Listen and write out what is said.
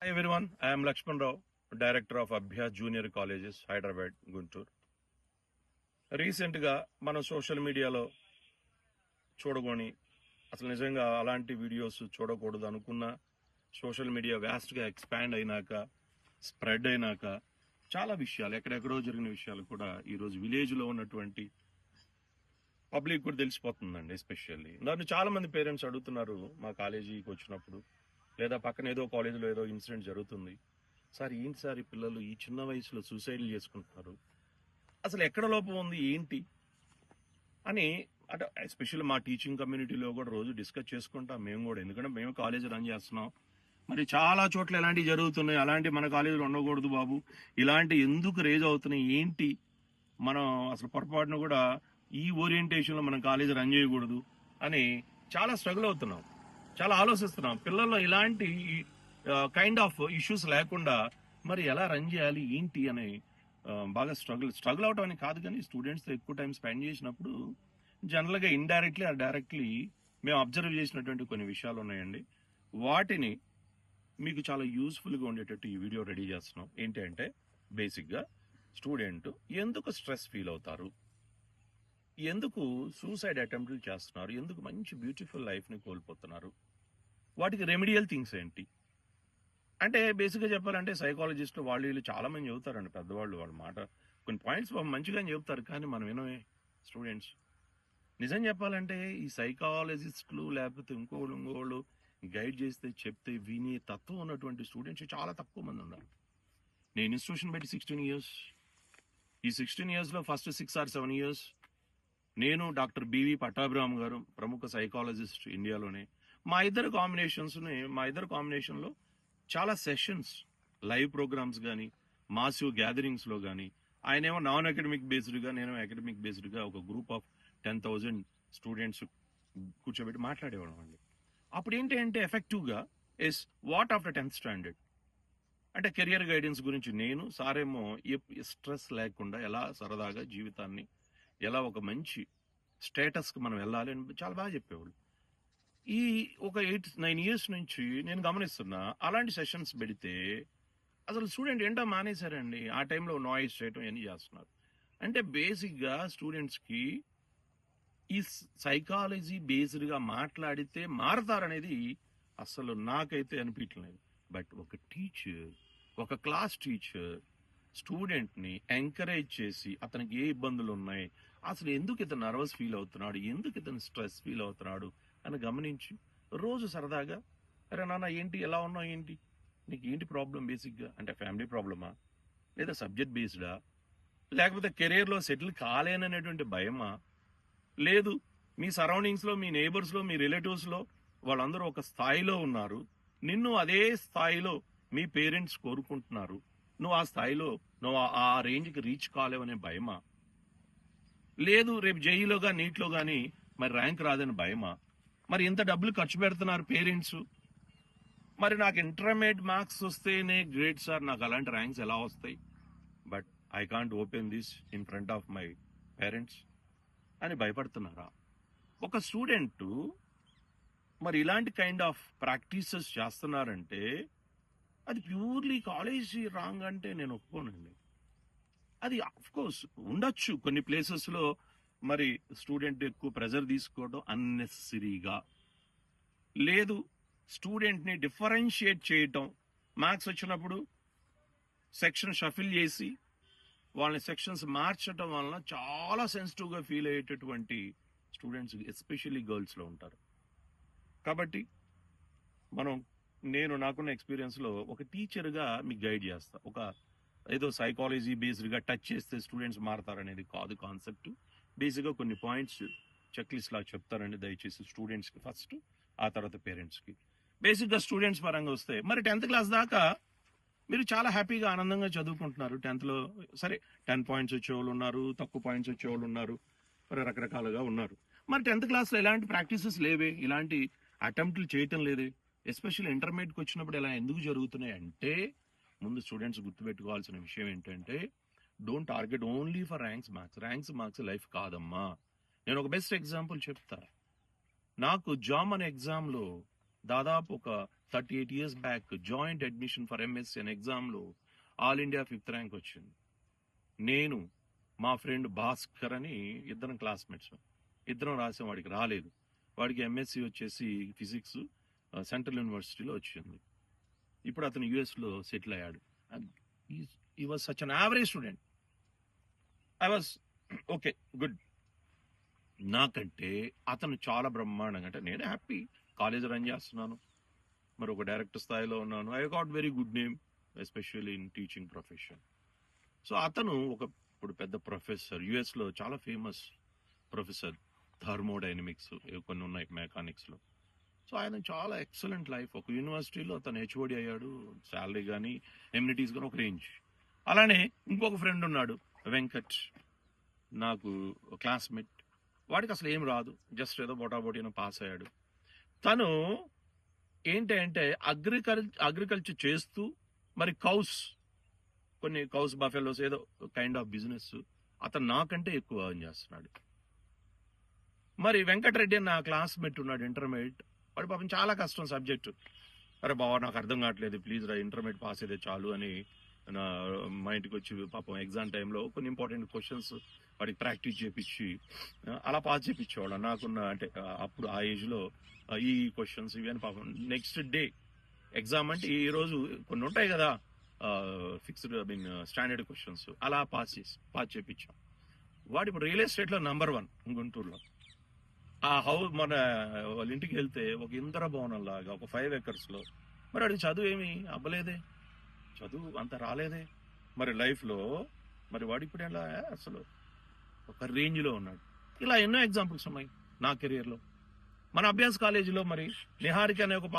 Hi everyone, I am Lakshman Rao, Director of Abhyas Junior Colleges, Hyderabad, Guntur. రీసెంట్గా మనం social మీడియాలో చూడకొని అసలు నిజంగా అలాంటి వీడియోస్ చూడకూడదు అనుకున్న సోషల్ మీడియా వ్యాస్ట్గా ఎక్స్పాండ్ అయినాక స్ప్రెడ్ అయినాక చాలా విషయాలు ఎక్కడెక్కడో జరిగిన విషయాలు కూడా ఈరోజు విలేజ్లో ఉన్నటువంటి పబ్లిక్ కూడా తెలిసిపోతుందండి. ఎస్పెషల్లీ నన్ను చాలా మంది పేరెంట్స్ అడుగుతున్నారు మా కాలేజీకి వచ్చినప్పుడు, లేదా పక్కన ఏదో కాలేజీలో ఏదో ఇన్సిడెంట్ జరుగుతుంది, సార్ ఏంటి సార్ ఈ పిల్లలు ఈ చిన్న వయసులో సూసైడ్లు చేసుకుంటున్నారు, అసలు ఎక్కడ లోపం ఉంది ఏంటి అని. అంటే ఎస్పెషల్లీ మా టీచింగ్ కమ్యూనిటీలో కూడా రోజు డిస్కస్ చేసుకుంటాం మేము కూడా, ఎందుకంటే మేము కాలేజ్ రన్ చేస్తున్నాం. మరి చాలా చోట్ల ఇలాంటివి జరుగుతున్నాయి, అలాంటి మన కాలేజీలో ఉండకూడదు బాబు, ఇలాంటి ఎందుకు రేజ్ అవుతున్నాయి ఏంటి, మనం అసలు పొరపాటును కూడా ఈ ఓరియంటేషన్లో మనం కాలేజీ రన్ చేయకూడదు అని చాలా స్ట్రగుల్ అవుతున్నాం, చాలా ఆలోచిస్తున్నాం. పిల్లల్లో ఇలాంటి కైండ్ ఆఫ్ ఇష్యూస్ లేకుండా మరి ఎలా రన్ చేయాలి ఏంటి అని బాగా స్ట్రగుల్ అవటం అని కాదు, కానీ స్టూడెంట్స్తో ఎక్కువ టైం స్పెండ్ చేసినప్పుడు జనరల్గా ఇండైరెక్ట్లీ ఆర్ డైరెక్ట్లీ మేము అబ్జర్వ్ చేసినటువంటి కొన్ని విషయాలు ఉన్నాయండి. వాటిని మీకు చాలా యూస్ఫుల్గా ఉండేటట్టు ఈ వీడియో రెడీ చేస్తున్నాం. ఏంటి అంటే బేసిక్గా స్టూడెంట్ ఎందుకు స్ట్రెస్ ఫీల్ అవుతారు, ఎందుకు సూసైడ్ అటెంప్ట్లు చేస్తున్నారు, ఎందుకు మంచి బ్యూటిఫుల్ లైఫ్ని కోల్పోతున్నారు, వాటికి రెమెడియల్ థింగ్స్ ఏంటి అంటే బేసిక్గా చెప్పాలంటే సైకాలజిస్టులు వాళ్ళు వీళ్ళు చాలా మంది చెబుతారండి, పెద్దవాళ్ళు వాళ్ళ మాట కొన్ని పాయింట్స్ మంచిగా చెబుతారు, కానీ మనం వినమే స్టూడెంట్స్. నిజం చెప్పాలంటే ఈ సైకాలజిస్టులు లేకపోతే ఇంకోళ్ళు గైడ్ చేస్తే చెప్తే వినే తత్వం ఉన్నటువంటి స్టూడెంట్స్ చాలా తక్కువ మంది ఉన్నారు. నేను ఇన్స్టిట్యూషన్ పెట్టి 16 years, ఈ 16 yearsలో ఫస్ట్ 6 or 7 years నేను డాక్టర్ బివి పట్టాభిరామ్ గారు ప్రముఖ సైకాలజిస్ట్ ఇండియాలోనే, మా ఇద్దరు కాంబినేషన్లో చాలా సెషన్స్, లైవ్ ప్రోగ్రామ్స్ కానీ మాసివ్ గ్యాదరింగ్స్లో కానీ, ఆయనేమో నాన్ అకాడమిక్ బేస్డ్గా, నేను అకాడమిక్ బేస్డ్గా ఒక గ్రూప్ ఆఫ్ 10,000 స్టూడెంట్స్ కూర్చోబెట్టి మాట్లాడేవాళ్ళం అండి. అప్పుడు ఏంటి అంటే ఎఫెక్టివ్గా is what after 10th standard అంటే కెరియర్ గైడెన్స్ గురించి నేను, సారేమో స్ట్రెస్ లేకుండా ఎలా సరదాగా జీవితాన్ని ఎలా ఒక మంచి స్టేటస్కి మనం వెళ్ళాలి అని చాలా బాగా చెప్పేవాళ్ళు. ఈ ఒక 8-9 years నుంచి నేను గమనిస్తున్నా అలాంటి సెషన్స్ పెడితే అసలు స్టూడెంట్ ఏంటో మానేశారండి. ఆ టైంలో నాయిస్ చేయటం ఇవన్నీ చేస్తున్నారు. అంటే బేసిక్గా స్టూడెంట్స్కి ఈ సైకాలజీ బేస్డ్గా మాట్లాడితే మారతారనేది అసలు నాకైతే అనిపించలేదు. బట్ ఒక టీచర్, ఒక క్లాస్ టీచర్ స్టూడెంట్ని ఎంకరేజ్ చేసి అతనికి ఏ ఇబ్బందులు ఉన్నాయి, అసలు ఎందుకు ఇతను నర్వస్ ఫీల్ అవుతున్నాడు, ఎందుకు ఇతను స్ట్రెస్ ఫీల్ అవుతున్నాడు అని గమనించి రోజు సరదాగా, అరే నాన్న ఏంటి ఎలా ఉన్నావు, ఏంటి నీకు ఏంటి ప్రాబ్లం, బేసిక్గా అంటే ఫ్యామిలీ ప్రాబ్లమా, లేదా సబ్జెక్ట్ బేస్డా, లేకపోతే కెరీర్లో సెటిల్ కాలేననేటువంటి భయమా, లేదు మీ సరౌండింగ్స్లో మీ నేబర్స్లో మీ రిలేటివ్స్లో వాళ్ళందరూ ఒక స్థాయిలో ఉన్నారు, నిన్ను అదే స్థాయిలో మీ పేరెంట్స్ కోరుకుంటున్నారు, నువ్వు ఆ స్థాయిలో నువ్వు ఆ రేంజ్కి రీచ్ కాలేవనే భయమా, లేదు రేపు జేఈలో నీట్లో కానీ మరి ర్యాంక్ రాదని భయమా, మరి ఇంత డబ్బులు ఖర్చు పెడుతున్నారు పేరెంట్స్, మరి నాకు ఇంటర్మీడియట్ మార్క్స్ వస్తేనే గ్రేట్ సార్, నాకు అలాంటి ర్యాంక్స్ ఎలా వస్తాయి, but I can't open this in front of my parents అని భయపడుతున్నారా? ఒక స్టూడెంట్ మరి ఇలాంటి కైండ్ ఆఫ్ ప్రాక్టీసెస్ చేస్తున్నారంటే అది ప్యూర్లీ కాలేజీ రాంగ్ అంటే నేను ఒప్పుకోనండి. అది కోర్స్ ఉండొచ్చు కొన్ని ప్లేసెస్లో, మరి స్టూడెంట్ ఎక్కువ ప్రెజర్ తీసుకోవడం అన్నెసెసరీగా, లేదు స్టూడెంట్ని డిఫరెన్షియేట్ చేయటం, మార్క్స్ వచ్చినప్పుడు సెక్షన్ షఫిల్ చేసి వాళ్ళని సెక్షన్స్ మార్చడం వలన చాలా సెన్సిటివ్గా ఫీల్ అయ్యేటటువంటి స్టూడెంట్స్ ఎస్పెషల్లీ గర్ల్స్లో ఉంటారు. కాబట్టి నేను నాకున్న ఎక్స్పీరియన్స్లో ఒక టీచర్గా మీకు గైడ్ చేస్తా, ఒక ఏదో సైకాలజీ బేస్డ్గా టచ్ చేస్తే స్టూడెంట్స్ మారతారనేది కాదు కాన్సెప్ట్. బేసిక్గా కొన్ని పాయింట్స్ చెక్ లిస్ట్ లా చెప్తారండి, దయచేసి స్టూడెంట్స్కి ఫస్ట్, ఆ తర్వాత పేరెంట్స్కి. బేసిక్గా స్టూడెంట్స్ పరంగా వస్తే మరి 10th క్లాస్ దాకా మీరు చాలా హ్యాపీగా ఆనందంగా చదువుకుంటున్నారు. 10thలో సరే 10 points వచ్చేవాళ్ళు ఉన్నారు, తక్కువ పాయింట్స్ వచ్చేవాళ్ళు ఉన్నారు, మరి రకరకాలుగా ఉన్నారు. మరి 10th క్లాస్లో ఎలాంటి ప్రాక్టీసెస్ లేవే, ఇలాంటి అటెంప్ట్లు చేయటం లేదే, ఎస్పెషల్లీ ఇంటర్మీడియట్కి వచ్చినప్పుడు ఇలా ఎందుకు జరుగుతున్నాయి అంటే, ముందు స్టూడెంట్స్ గుర్తుపెట్టుకోవాల్సిన విషయం ఏంటంటే don't target only for ranks marks life కాదమ్మా. నేను ఒక బెస్ట్ ఎగ్జాంపుల్ చెప్తా. నాకు జామ్ అనే ఎగ్జామ్లో దాదాపు ఒక 38 years back joint admission for MSc అనే ఎగ్జామ్లో ఆల్ ఇండియా 5th ర్యాంక్ వచ్చింది. నేను మా ఫ్రెండ్ భాస్కర్ అని ఇద్దరం క్లాస్మేట్స్, ఇద్దరం రాసాం. వాడికి రాలేదు. వాడికి ఎంఎస్సీ వచ్చేసి ఫిజిక్స్ సెంట్రల్ యూనివర్సిటీలో వచ్చింది. ఇప్పుడు అతను యుఎస్లో సెటిల్ అయ్యాడు. ఈ was such an average student. I was okay good. నాకంటే అతను చాలా బ్రహ్మాండంగా, అంటే నేను హ్యాపీ, కాలేజ్ రన్ చేస్తున్నాను, మరి ఒక డైరెక్టర్ స్థాయిలో ఉన్నాను. I got very good name especially in teaching profession. So అతను ఇప్పుడు పెద్ద ప్రొఫెసర్, యుఎస్లో చాలా ఫేమస్ ప్రొఫెసర్, థర్మోడైనమిక్స్ కొన్ని ఉన్నాయి మెకానిక్స్లో. సో ఆయన చాలా ఎక్సలెంట్ లైఫ్. ఒక యూనివర్సిటీలో తను హెచ్ఓడి అయ్యాడు. శాలరీ కానీ ఎమ్యూనిటీస్ కానీ ఒక రేంజ్. అలానే ఇంకొక ఫ్రెండ్ ఉన్నాడు వెంకట్, నాకు క్లాస్మేట్. వాడికి అసలు ఏం రాదు, జస్ట్ ఏదో బోటాబోటీనో పాస్ అయ్యాడు. తను ఏంటంటే అగ్రికల్చర్ చేస్తూ మరి కొన్ని కౌస్ బఫెలోస్ ఏదో కైండ్ ఆఫ్ బిజినెస్ అతను నాకంటే ఎక్కువ ఎర్న్ చేస్తున్నాడు. మరి వెంకటరెడ్డి అని నా క్లాస్మేట్ ఉన్నాడు, ఇంటర్మీడియట్. వాడు పాపం చాలా కష్టం సబ్జెక్టు. అరే బావ నాకు అర్థం కావట్లేదు, ప్లీజ్ రా, ఇంటర్మీడియట్ పాస్ అయితే చాలు అని మా ఇంటికి వచ్చి పాపం ఎగ్జామ్ టైంలో కొన్ని ఇంపార్టెంట్ క్వశ్చన్స్ వాడికి ప్రాక్టీస్ చేపించి అలా పాస్ చేయించేవాడు. నాకున్న అంటే అప్పుడు ఆ ఏజ్లో ఈ క్వశ్చన్స్ ఇవి అని పాపం నెక్స్ట్ డే ఎగ్జామ్ అంటే ఈ రోజు కొన్ని ఉంటాయి కదా ఫిక్స్డ్ స్టాండర్డ్ క్వశ్చన్స్, అలా పాస్ చేయించాం. వాడు ఇప్పుడు రియల్ ఎస్టేట్లో నంబర్ 1 గుంటూరులో. ఆ మన వాళ్ళ ఇంటికి వెళ్తే ఒక ఇంద్ర భవనం లాగా ఒక 5 acres లో. మరి వాడికి చదువు ఏమి అవ్వలేదే, చదువు అంత రాలేదే. మరి లైఫ్లో మరి వాడు ఇప్పుడు ఎలా అసలు ఒక రేంజ్లో ఉన్నాడు. ఇలా ఎన్నో ఎగ్జాంపుల్స్ ఉన్నాయి నా కెరియర్లో. మన అభ్యాస్ కాలేజీలో మరి నిహారిక అనే ఒక